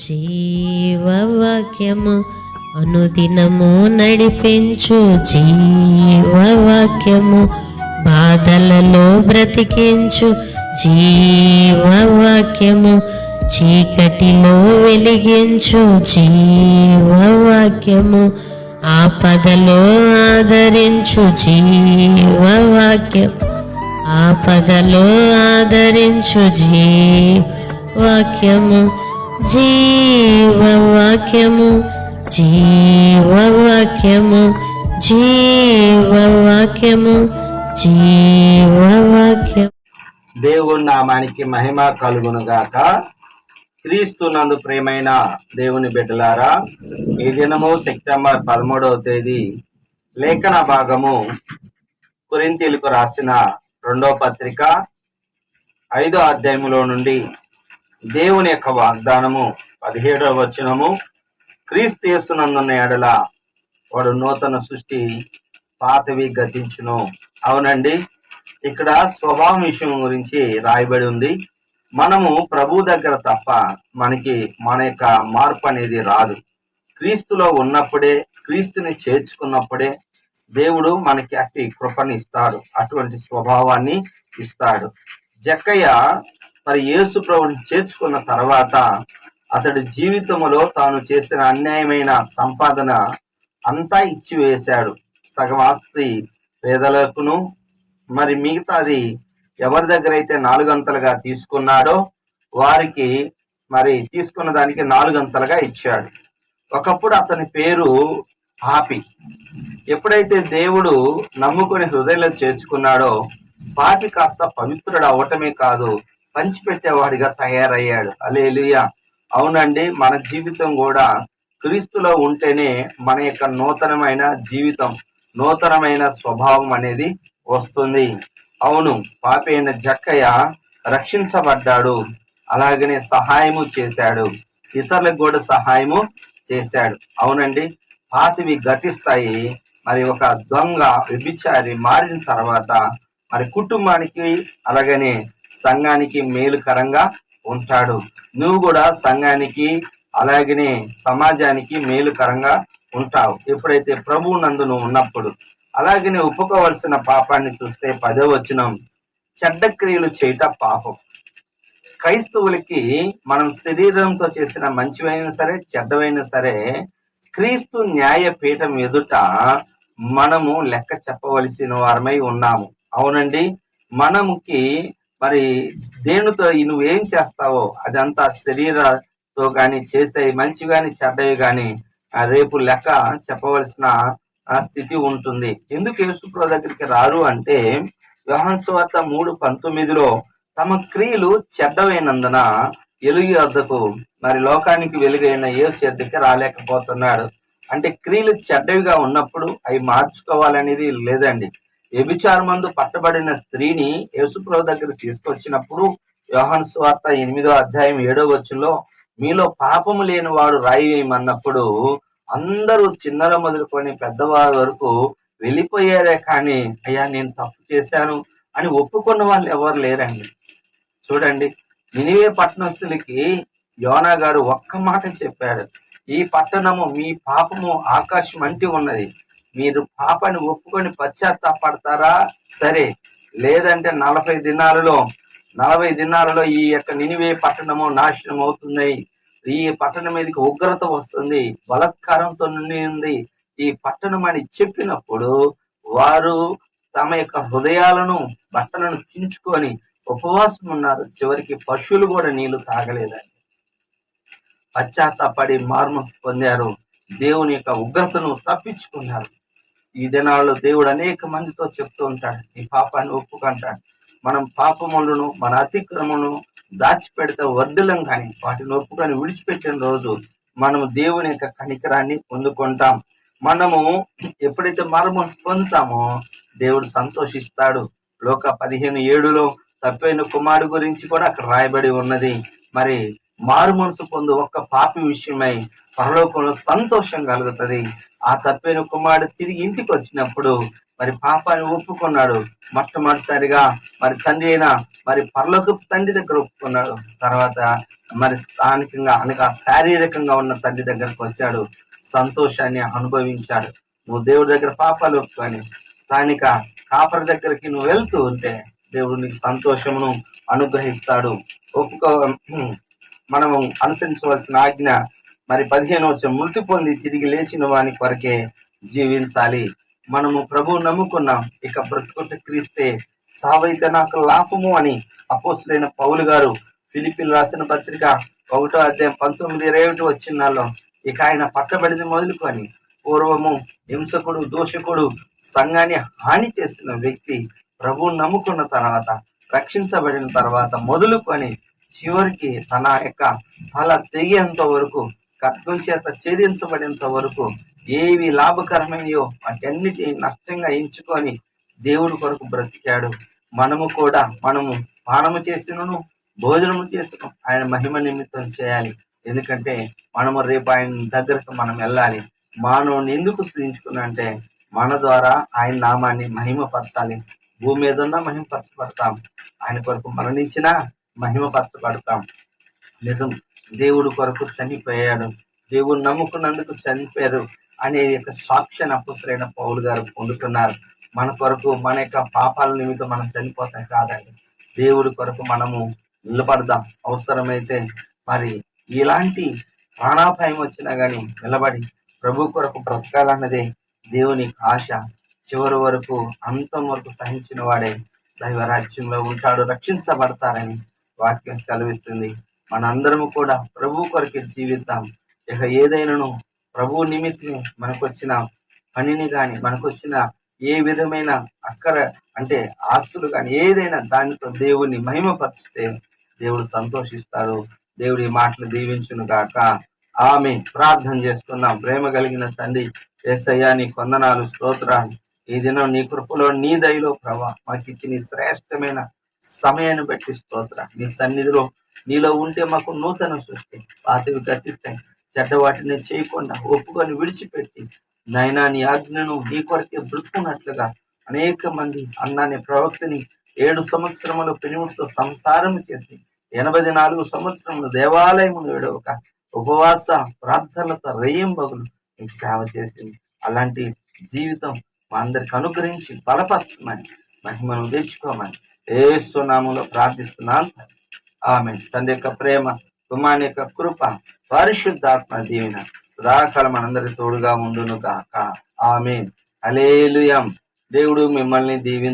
జీవవాక్యము అనుదినము నడిపించు జీవవాక్యము, బాధలలో బ్రతికించు జీవవాక్యము, చీకటిలో వెలిగించు జీవవాక్యము, ఆపదలో ఆదరించు జీవవాక్యం, ఆపదలో ఆదరించు జీవవాక్యము, జీవవాక్యము, జీవవాక్యము, జీవవాక్యము, జీవవాక్యం. దేవుని నామానికి మహిమ కలుగునుగాక. క్రీస్తునందు ప్రియమైన దేవుని బిడ్డలారా, ఈ దినము సెప్టెంబర్ 13వ తేదీ లేఖన భాగము కొరింథీయులకు రాసిన 2వ పత్రిక 5వ అధ్యాయములో నుండి దేవుని యొక్క వాగ్దానము 17వ వచనము, క్రీస్తు యేసునందున్న ఎడల వాడు నూతన సృష్టి, పాతవి గతించును. అవునండి, ఇక్కడ స్వభావం విషయం గురించి రాయబడి ఉంది. మనము ప్రభు దగ్గర తప్ప మనకి మన యొక్క మార్పు అనేది రాదు. క్రీస్తులో ఉన్నప్పుడే, క్రీస్తుని చేర్చుకున్నప్పుడే దేవుడు మనకి అట్టి కృపని ఇస్తాడు, అటువంటి స్వభావాన్ని ఇస్తాడు. జక్కయ్య మరి యేసు ప్రభుని చేర్చుకున్న తర్వాత అతడి జీవితంలో తాను చేసిన అన్యాయమైన సంపాదన అంతా ఇచ్చివేశాడు. సగం ఆస్తి పేదలకును, మరి మిగతాది ఎవరి దగ్గర అయితే 4 అంతలుగా తీసుకున్నాడో వారికి మరి తీసుకున్న దానికి 4 అంతలుగా ఇచ్చాడు. ఒకప్పుడు అతని పేరు పాపి. ఎప్పుడైతే దేవుడు నమ్ముకుని హృదయంలో చేర్చుకున్నాడో పాపి కాస్త పవిత్రుడు అవటమే కాదు, పంచిపెట్టేవాడిగా తయారయ్యాడు. హల్లెలూయా. అవునండి, మన జీవితం కూడా క్రీస్తులో ఉంటేనే మన యొక్క నూతనమైన జీవితం, నూతనమైన స్వభావం అనేది వస్తుంది. అవును, పాపి అయిన జక్కయ్య రక్షించబడ్డాడు, అలాగనే సహాయము చేశాడు, ఇతరులకు కూడా సహాయము చేశాడు. అవునండి, పాతివి గతిస్తాయి. మరి ఒక దొంగ వ్యభిచారి మారిన తర్వాత మరి కుటుంబానికి అలాగనే సంఘానికి మేలుకరంగా ఉంటాడు. నువ్వు కూడా సంఘానికి అలాగనే సమాజానికి మేలుకరంగా ఉంటావు ఎప్పుడైతే ప్రభువు నందు నువ్వు ఉన్నప్పుడు. అలాగనే ఒప్పుకోవలసిన పాపాన్ని చూస్తే 10వ వచనం, చెడ్డ క్రియలు చేయట పాపం. క్రైస్తవులకి మనం శరీరంతో చేసిన మంచివైనా సరే చెడ్డవైనా సరే క్రీస్తు న్యాయపీఠం ఎదుట మనము లెక్క చెప్పవలసిన వారమై ఉన్నాము. అవునండి, మనముకి మరి దేనితో నువ్వేం చేస్తావో అదంతా శరీరంతో కానీ చేస్తే మంచి కానీ చెడ్డవి కానీ రేపు లెక్క చెప్పవలసిన స్థితి ఉంటుంది. ఎందుకు యేసుప్రభు దగ్గరికి రారు అంటే యోహాను సువార్త 3:19లో తమ క్రియలు చెడ్డవైనందున వెలుగు వద్దకు మరి లోకానికి వెలుగైన యేసు వద్దకు రాలేకపోతున్నాడు. అంటే క్రియలు చెడ్డవిగా ఉన్నప్పుడు అవి మార్చుకోవాలనేది లేదండి. వ్యభిచారమందు పట్టబడిన స్త్రీని యేసుప్రభు దగ్గర తీసుకొచ్చినప్పుడు యోహాను సువార్త 8వ అధ్యాయం 7వ వచనంలో మీలో పాపము లేని వాడు రాయి వేయమన్నప్పుడు అందరూ చిన్నల మొదలుకొని పెద్దవారి వరకు వెళ్ళిపోయారే, కానీ అయ్యా నేను తప్పు చేశాను అని ఒప్పుకున్న వాళ్ళు ఎవరు లేరండి. చూడండి, నినివే పట్టణస్తులకి యోనా గారు ఒక్క మాట చెప్పాడు, ఈ పట్టణము మీ పాపము ఆకాశం అంటి ఉన్నది, మీరు పాపాన్ని ఒప్పుకొని పశ్చాత్తాపడతారా సరే, లేదంటే 40 దినాలలో ఈ యొక్క నినివే పట్టణము నాశనం అవుతుంది, ఈ పట్టణం మీదకి ఉగ్రత వస్తుంది, బలత్కారంతో నిండి ఉంది ఈ పట్టణం అని చెప్పినప్పుడు వారు తమ యొక్క హృదయాలను బట్టలను చించుకొని ఉపవాసం ఉన్నారు. చివరికి పశువులు కూడా నీళ్లు తాగలేదండి. పశ్చాత్తాపడి మార్మస్ పొందారు, దేవుని యొక్క ఉగ్రతను తప్పించుకున్నారు. ఈ దినాల్లో దేవుడు అనేక మందితో చెప్తూ ఉంటాడు, ఈ పాపాన్ని ఒప్పుకుంటాడు. మనం పాపములను మన అతిక్రమను దాచిపెడితే వర్ధులం, కానీ వాటిని ఒప్పుకొని విడిచిపెట్టిన రోజు మనము దేవుని యొక్క కనికరాన్ని పొందుకుంటాం. మనము ఎప్పుడైతే మారుమనసు పొందుతామో దేవుడు సంతోషిస్తాడు. లోక 15:7లో తప్పైన కుమారుడు గురించి కూడా అక్కడ రాయబడి ఉన్నది. మరి మారు మనసు పొందు ఒక్క పాపి విషయమై పరలోకంలో సంతోషం కలుగుతుంది. ఆ తప్పైన కుమారుడు తిరిగి ఇంటికి వచ్చినప్పుడు మరి పాపాన్ని ఒప్పుకున్నాడు. మొట్టమొదటిసారిగా మరి తండ్రి అయిన మరి పరలోకపు తండ్రి దగ్గర ఒప్పుకున్నాడు. తర్వాత మరి స్థానికంగా అనగా శారీరకంగా ఉన్న తండ్రి దగ్గరకు వచ్చాడు. సంతోషాన్ని అనుభవించాడు. నువ్వు దేవుడి దగ్గర పాపాలు ఒప్పుకొని స్థానిక కాపరి దగ్గరికి నువ్వు వెళ్తూ ఉంటే దేవుడు నీకు సంతోషమును అనుగ్రహిస్తాడు. ఒప్పుకో. మనము అనుసరించవలసిన ఆజ్ఞ మరి 15వ మృతి పొంది తిరిగి లేచిన వాని కొరకే జీవించాలి. మనము ప్రభువు నమ్ముకున్నాం, ఇక బ్రతుకుట క్రీస్తే, సావైతే నాకు లాభము అని అపోస్తులైన పౌలు గారు ఫిలిప్పీలు రాసిన పత్రిక 1:19-21 వచ్చినాల్లో ఇక ఆయన పట్టబడింది మొదలుకొని పూర్వము హింసకుడు, దోషకుడు, సంఘాన్ని హాని చేసిన వ్యక్తి ప్రభువు నమ్ముకున్న తర్వాత, రక్షించబడిన తర్వాత మొదలుకొని చివరికి తన యొక్క తల తెగేంత వరకు, ఖడ్గం చేత ఛేదించబడేంత వరకు ఏవి లాభకరమైనయో వాటన్నిటిని నష్టంగా ఎంచుకొని దేవుడి కొరకు బ్రతికాడు. మనము కూడా పానము చేసినను భోజనము చేసిన ఆయన మహిమ నిమిత్తం చేయాలి. ఎందుకంటే మనము రేపు ఆయన దగ్గరకు మనం వెళ్ళాలి. మానవుని ఎందుకు సృజించుకున్నా అంటే మన ద్వారా ఆయన నామాన్ని మహిమపరచాలి. భూమి మీద ఉన్న మహిమపరచబడతాం, ఆయన కొరకు మరణించినా మహిమపరచబడతాం. నిజం, దేవుడు కొరకు చనిపోయాడు, దేవుడు నమ్ముకున్నందుకు చనిపోయారు అనే యొక్క సాక్ష్యాన్ని అపోస్తలుడైన పౌలు గారు పొందుతున్నారు. మన కొరకు, మన యొక్క పాపాల నిమిత్తం మనం చనిపోతాం కాదండి, దేవుడి కొరకు మనము నిలబడదాం. అవసరమైతే మరి ఇలాంటి ప్రాణాపాయం వచ్చినా కానీ నిలబడి ప్రభు కొరకు బ్రతకాలన్నదే దేవుని ఆశ. చివరి వరకు, అంతం వరకు సహించిన వాడే దైవ రాజ్యంలో ఉంటాడు, రక్షించబడతారని వాక్యం సెలవిస్తుంది. మనందరము కూడా ప్రభు కొరకే జీవిద్దాం. ఇక ఏదైనాను ప్రభు నిమిత్తమే మనకొచ్చిన పనిని కానీ, మనకొచ్చిన ఏ విధమైన అక్కర అంటే ఆస్తులు కానీ ఏదైనా దానితో దేవుని మహిమపరిస్తే దేవుడు సంతోషిస్తాడు. దేవుడి మాటలు దీవించును గాక. ఆమె ప్రార్థన చేసుకుందాం. ప్రేమ కలిగిన తండ్రి యేసయ్యా, నీ కొందనాలు, స్తోత్రాలు. ఈ దినం నీ కృపలో, నీ దయలో ప్రభా మాకు ఇచ్చిన నీ శ్రేష్టమైన సమయాన్ని బట్టి స్తోత్ర. నీ సన్నిధిలో నీలో ఉంటే మాకు నూతన సృష్టి, పాతవి గతిస్తాయి. చెడ్డ వాటిని చేయకుండా ఒప్పుకొని విడిచిపెట్టి నైనా నీ ఆజ్ఞను నీ కొరకే బ్రతుకున్నట్లుగా అనేక మంది అన్నాన్ని ప్రవక్తని 7 సంవత్సరములు పెనుముతో సంసారం చేసి 84 సంవత్సరములు దేవాలయమును విడవక ఉపవాస ప్రార్థనలతో రేయింబగులు నీకు సేవ చేసింది. అలాంటి జీవితం మా అందరికి అనుగ్రహించి బలపరచమని, మహిమను తెచ్చుకోమని యేసు నామములో ప్రార్థిస్తున్నాను. ఆమేన్. తండ్రి యొక్క ప్రేమ, కుమారుని యొక్క కృప, పరిశుద్ధాత్మ దీవెన సదాకాలం మనందరి తోడుగా ఉండును గాక. ఆమేన్. హల్లెలూయా. దేవుడు మిమ్మల్ని దీవించును.